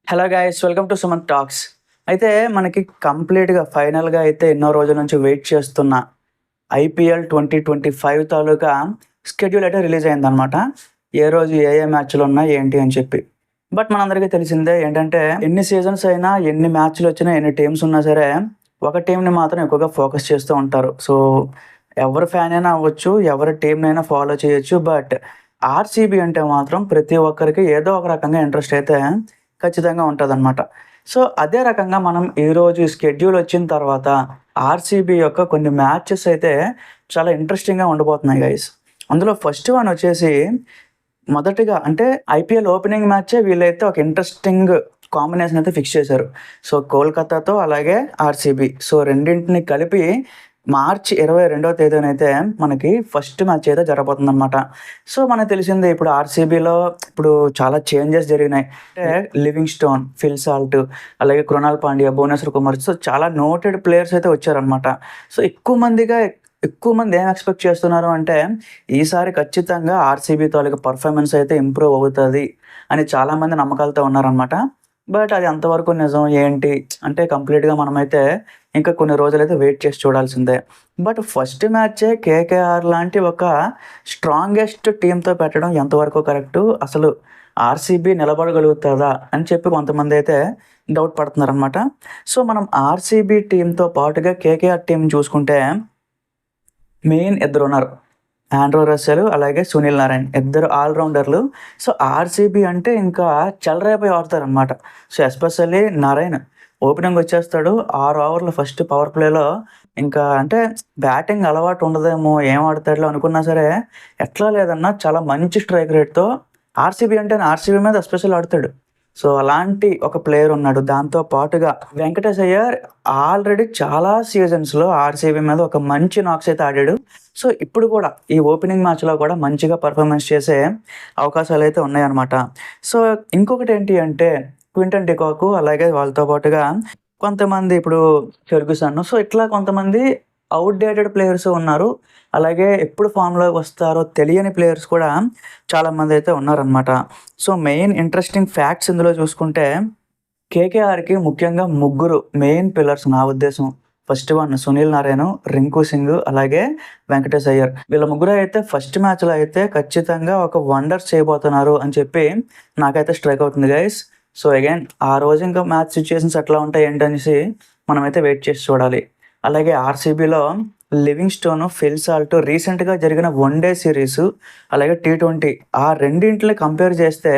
Hello guys, welcome to Sumanth talks. అయితే మనకి కంప్లీట్‌గా ఫైనల్‌గా అయితే ఎన్నో రోజుల నుంచి వెయిట్ చేస్తున్న ఐపీఎల్ 2025 తాలూకా షెడ్యూల్ అయితే రిలీజ్ అయిందనమాట. ఏ రోజు ఏ ఏ మ్యాచ్‌లున్నాయి ఏంటి అని చెప్పి. బట్ మనందరికీ తెలిసిందే ఏంటంటే ఎన్ని సీజన్స్ అయినా, ఎన్ని మ్యాచ్‌లొచ్చినా, ఎన్ని టీమ్స్ ఉన్నా సరే ఒక టీమ్‌ని మాత్రం ఎక్కువగా ఫోకస్ చేస్తూ ఉంటారు. సో, ఎవరి ఫ్యాన్ అయినా అవ్వచ్చు, ఎవరి టీమ్‌నైనా ఫాలో చేయొచ్చు. బట్ ఆర్‌సీబీ అంటే మాత్రం ప్రతి ఒక్కరికి ఏదో ఒక రకంగా ఇంట్రెస్ట్ అయితే ఖచ్చితంగా ఉంటదనమాట. సో, అదే రకంగా మనం ఈరోజు షెడ్యూల్ వచ్చిన తర్వాత ఆర్‌సీబీ యొక్క కొన్ని మ్యాచెస్ అయితే చాలా ఇంట్రెస్టింగ్‌గా ఉండబోతున్నాయి గైస్. అందులో ఫస్ట్ వన్ వచ్చేసి మొదటిగా అంటే ఐపీఎల్ ఓపెనింగ్ మ్యాచే వీళ్ళైతే ఒక ఇంట్రెస్టింగ్ కాంబినేషన్ అయితే ఫిక్స్ చేశారు. సో, కోల్‌కతాతో అలాగే ఆర్‌సీబీ. సో, రెండింటిని కలిపి మార్చి 22వ తేదీనైతే మనకి ఫస్ట్ మ్యాచ్ అయితే జరగబోతుందనమాట. సో, మనకు తెలిసిందే ఇప్పుడు ఆర్‌సీబీలో ఇప్పుడు చాలా చేంజెస్ జరిగినాయి. అంటే లివింగ్‌స్టోన్, ఫిల్ సాల్ట్, అలాగే కృణాల్ పాండ్యా, భువనేశ్వర్ కుమార్, సో, చాలా నోటెడ్ ప్లేయర్స్ అయితే వచ్చారనమాట. సో, ఎక్కువ మంది ఏం ఎక్స్‌పెక్ట్ చేస్తున్నారు అంటే ఈసారి ఖచ్చితంగా ఆర్‌సీబీ తాలూకా పర్‌ఫార్మెన్స్ అయితే ఇంప్రూవ్ అవుతది అని చాలామంది నమ్మకాలతో ఉన్నారనమాట. బట్ అది ఎంతవరకు నిజం ఏంటి అంటే కంప్లీట్‌గా మనమైతే ఇంకా కొన్ని రోజులైతే వెయిట్ చేసి చూడాల్సిందే. బట్ ఫస్ట్ మ్యాచే కేకేఆర్ లాంటి ఒక స్ట్రాంగెస్ట్ టీమ్‌తో పెట్టడం ఎంతవరకు కరెక్టు? అసలు ఆర్‌సీబీ నిలబడగలుగుతదా? అని చెప్పి కొంతమందైతే డౌట్ పడుతున్నారనమాట. సో, మనం ఆర్‌సీబీ టీమ్‌తో పాటుగా కేకేఆర్ టీమ్‌ని చూసుకుంటే మెయిన్ ఇద్దరున్నారు. ఆండ్రూ రస్సెల్ అలాగే సునీల్ నారాయణ్ ఇద్దరు ఆల్ రౌండర్లు. సో, ఆర్‌సీబీ అంటే ఇంకా చెలరేగిపోయి ఆడతారనమాట. సో, ఎస్పెషల్లీ నారాయణ్ ఓపెనింగ్ వచ్చేస్తాడు. 6 ఓవర్లు ఫస్ట్ పవర్ ప్లేలో ఇంకా అంటే బ్యాటింగ్ అలవాటు ఉండదేమో, ఏం ఆడతాడులే అనుకున్నా సరే ఎట్లా లేదన్నా చాలా మంచి స్ట్రైక్ రేట్‌తో ఆర్‌సీబీ అంటే ఆర్‌సీబీ మీద ఎస్పెషల్ ఆడతాడు. సో, అలాంటి ఒక ప్లేయర్ ఉన్నాడు. దాంతో పాటుగా వెంకటేష్ అయ్యర్ ఆల్రెడీ చాలా సీజన్స్‌లో ఆర్‌సీబీ మీద ఒక మంచి నాక్స్ అయితే ఆడాడు. సో, ఇప్పుడు కూడా ఈ ఓపెనింగ్ మ్యాచ్‌లో కూడా మంచిగా పెర్ఫార్మెన్స్ చేసే అవకాశాలైతే ఉన్నాయన్నమాట. సో, ఇంకొకటేంటి అంటే క్వింటన్ డికాక్ అలాగే వాళ్ళతో పాటుగా కొంతమంది ఇప్పుడు ఫెర్గుసన్. సో, ఇట్లా కొంతమంది ఔట్‌డేటెడ్ ప్లేయర్స్ ఉన్నారు. అలాగే ఎప్పుడు ఫామ్‌లోకి వస్తారో తెలియని ప్లేయర్స్ కూడా చాలామందైతే ఉన్నారనమాట. సో, మెయిన్ ఇంట్రెస్టింగ్ ఫ్యాక్ట్స్ ఇందులో చూసుకుంటే కేకేఆర్‌కి ముఖ్యంగా ముగ్గురు మెయిన్ పిల్లర్స్ నా ఉద్దేశం. ఫస్ట్ వన్ సునీల్ నారాయణ్, రింకు సింగ్ అలాగే వెంకటేష్ అయ్యర్. వీళ్ళ ముగ్గురు అయితే ఫస్ట్ మ్యాచ్‌లో అయితే ఖచ్చితంగా ఒక వండర్స్ చేయబోతున్నారు అని చెప్పి నాకైతే స్ట్రైక్ అవుతుంది గైస్. సో, అగైన్ ఆ రోజు ఇంకా మ్యాచ్ సిట్యుయేషన్స్ ఎట్లా ఉంటాయి ఏంటనేసి మనమైతే వెయిట్ చేసి చూడాలి. అలాగే ఆర్‌సీబీలో లివింగ్‌స్టోన్, ఫిల్ సాల్ట్ రీసెంట్‌గా జరిగిన వన్‌డే సిరీస్ అలాగే టీ20 ఆ రెండింటిని కంపేర్ చేస్తే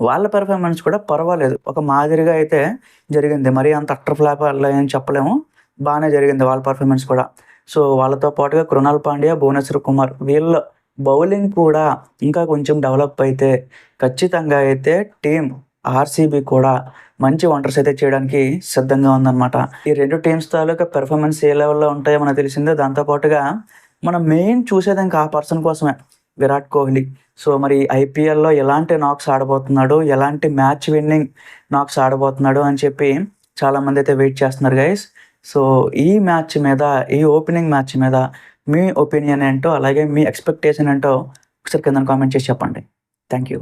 వాళ్ళ పెర్ఫార్మెన్స్ కూడా పర్వాలేదు. ఒక మాదిరిగా అయితే జరిగింది. మరీ అంత అట్టర్ ఫ్లాప్ అలా ఏం చెప్పలేము. బానే జరిగింది వాళ్ళ పెర్ఫార్మెన్స్ కూడా. సో, వాళ్ళతో పాటుగా కృణాల్ పాండ్యా, భువనేశ్వర్ కుమార్ వీళ్ళ బౌలింగ్ కూడా ఇంకా కొంచెం డెవలప్ అయితే ఖచ్చితంగా అయితే టీమ్ ఆర్‌సీబీ కూడా మంచి వండర్స్ అయితే చేయడానికి సిద్ధంగా ఉందన్నమాట. ఈ 2 టీమ్స్ తాలూకా పెర్ఫార్మెన్స్ ఏ లెవెల్‌లో ఉంటాయో మనకు తెలిసిందే. దాంతో పాటుగా మనం మెయిన్ చూసేది ఇంకా ఆ పర్సన్ కోసమే విరాట్ కోహ్లీ. సో, మరి ఐపీఎల్‌లో ఎలాంటి నాక్స్ ఆడబోతున్నాడు? ఎలాంటి మ్యాచ్ విన్నింగ్ నాక్స్ ఆడబోతున్నాడు అని చెప్పి చాలామందైతే వెయిట్ చేస్తున్నారు గైస్. సో, ఈ మ్యాచ్ మీద, ఈ ఓపెనింగ్ మ్యాచ్ మీద మీ ఒపీనియన్ ఏంటో, అలాగే మీ ఎక్స్‌పెక్టేషన్ ఏంటో ఒకసారి కిందన కామెంట్ చేసి చెప్పండి. Thank you.